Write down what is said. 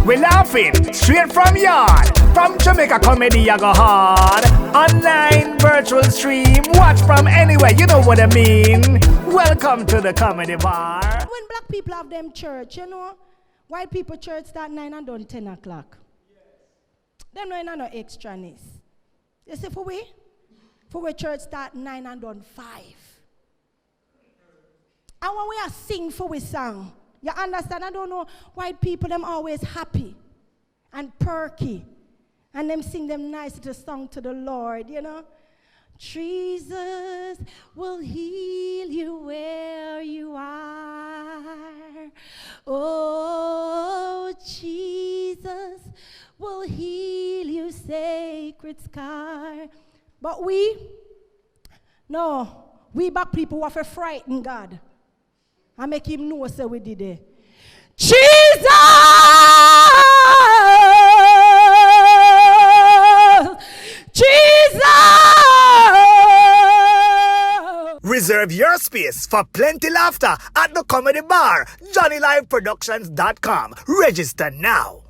We laughing straight from yard. From Jamaica comedy I go hard. Online virtual stream. Watch from anywhere, you know what I mean. Welcome to the comedy bar. When black people have them church, you know, white people church start 9 and done 10 o'clock. Them no extraness. You see for we church start 9 and done 5. And when we are sing for we song, you understand? I don't know, white people, them always happy and perky. And them sing them nice little song to the Lord, you know. Jesus will heal you where you are. Oh, Jesus will heal you, sacred scar. But we back people who have to frighten God. I make him know so we did it. Jesus! Jesus! Reserve your space for plenty laughter at the comedy bar. JohnnyLiveProductions.com. Register now.